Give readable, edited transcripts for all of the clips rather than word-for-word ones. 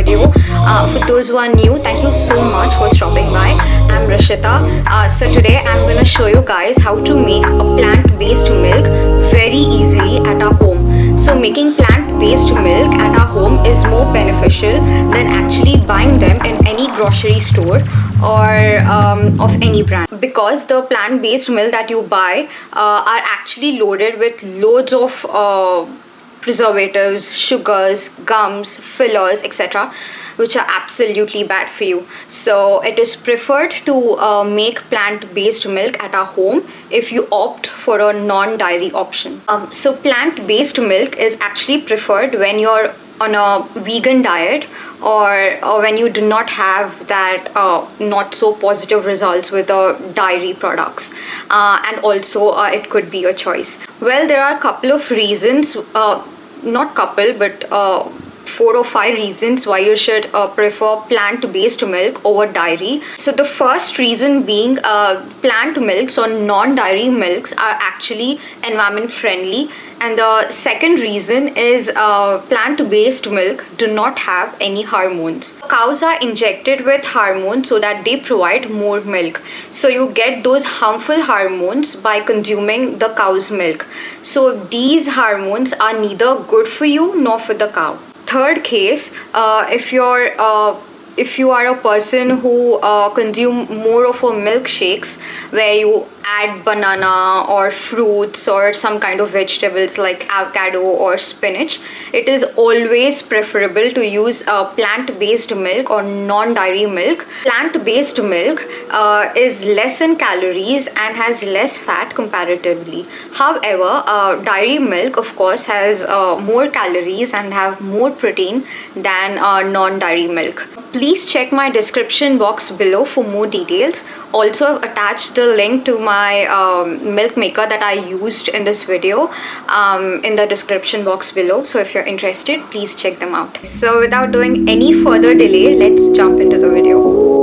video. For those who are new, thank you so much for stopping by. I'm Rashita. So today I'm going to show you guys how to make a plant-based milk very easily at our home. So making plant-based milk at our home is more beneficial than actually buying them in any grocery store or of any brand, because the plant-based milk that you buy are actually loaded with loads of preservatives, sugars, gums, fillers, etc., which are absolutely bad for you. So it is preferred to make plant-based milk at our home if you opt for a non-dairy option. So plant-based milk is actually preferred when you're on a vegan diet, or when you do not have that not so positive results with the dairy products, and also it could be a choice. Well, there are a couple of reasons, not couple but 4 or 5 reasons why you should prefer plant-based milk over dairy. So the first reason being, plant milks or non-dairy milks are actually environment friendly, and the second reason is plant-based milk do not have any hormones. Cows are injected with hormones so that they provide more milk. So you get those harmful hormones by consuming the cow's milk. So these hormones are neither good for you nor for the cow. Third case, if you are a person who consume more of a milkshakes where you add banana or fruits or some kind of vegetables like avocado or spinach, it is always preferable to use plant-based milk or non-dairy milk. Plant-based milk is less in calories and has less fat comparatively. However, dairy milk of course has more calories and have more protein than non-dairy milk. Please check my description box below for more details. Also, I've attached the link to my milk maker that I used in this video in the description box below. So if you're interested, please check them out. So without doing any further delay, let's jump into the video.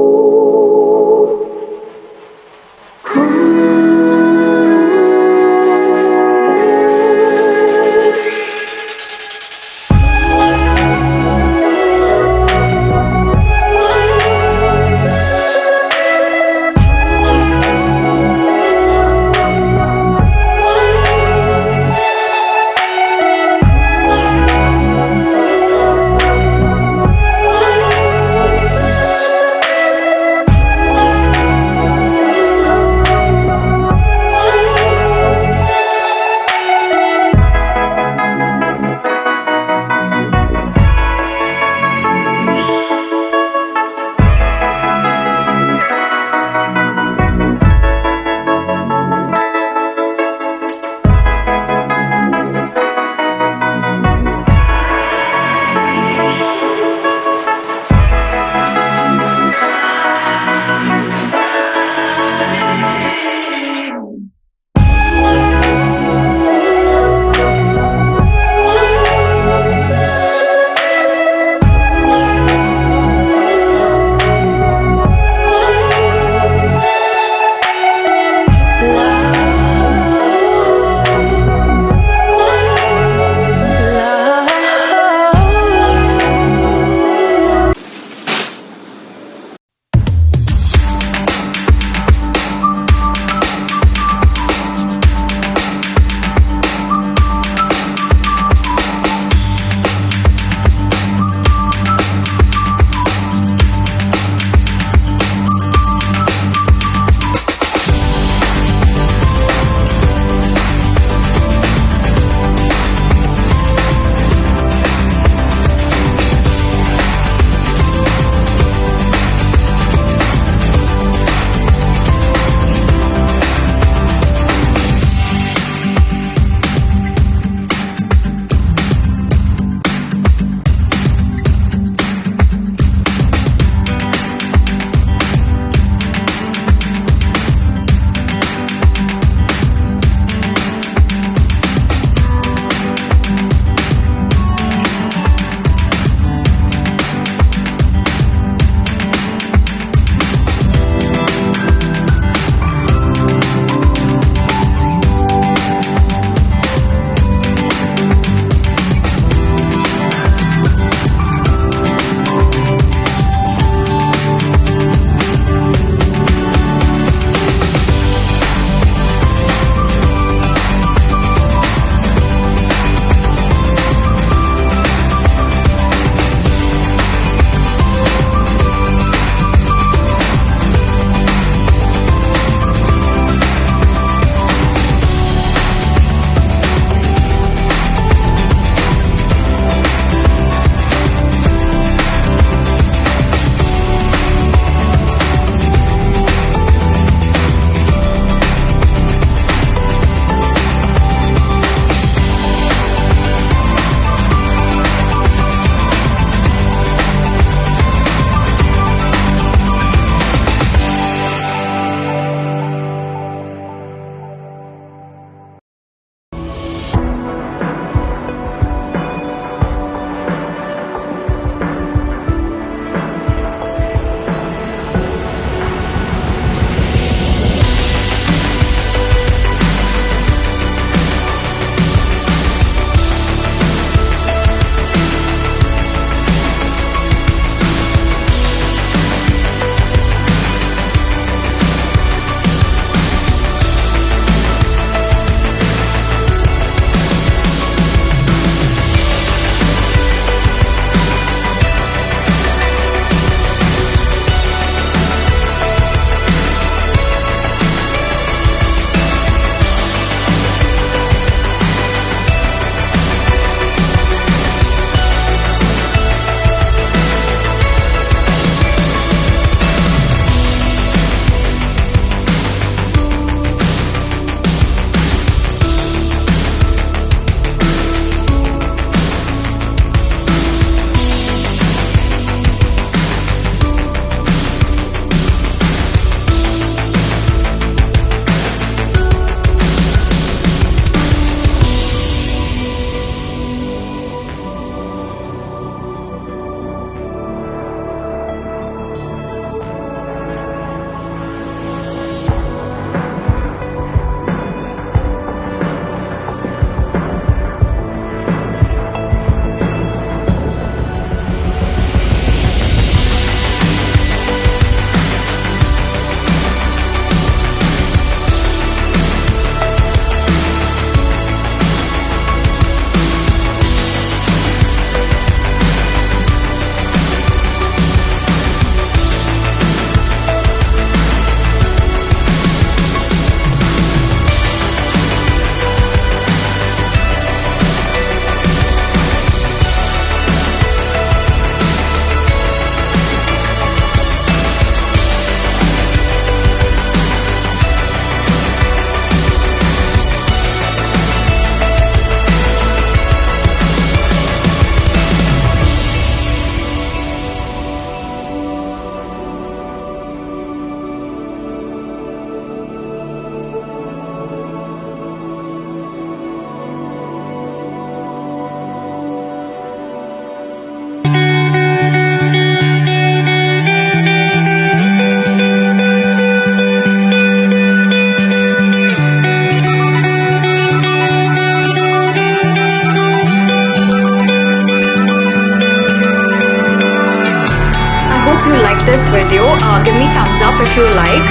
hope you like this video. Give me thumbs up if you like,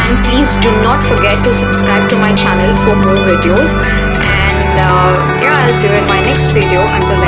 and please do not forget to subscribe to my channel for more videos. And yeah, I'll see you in my next video. Until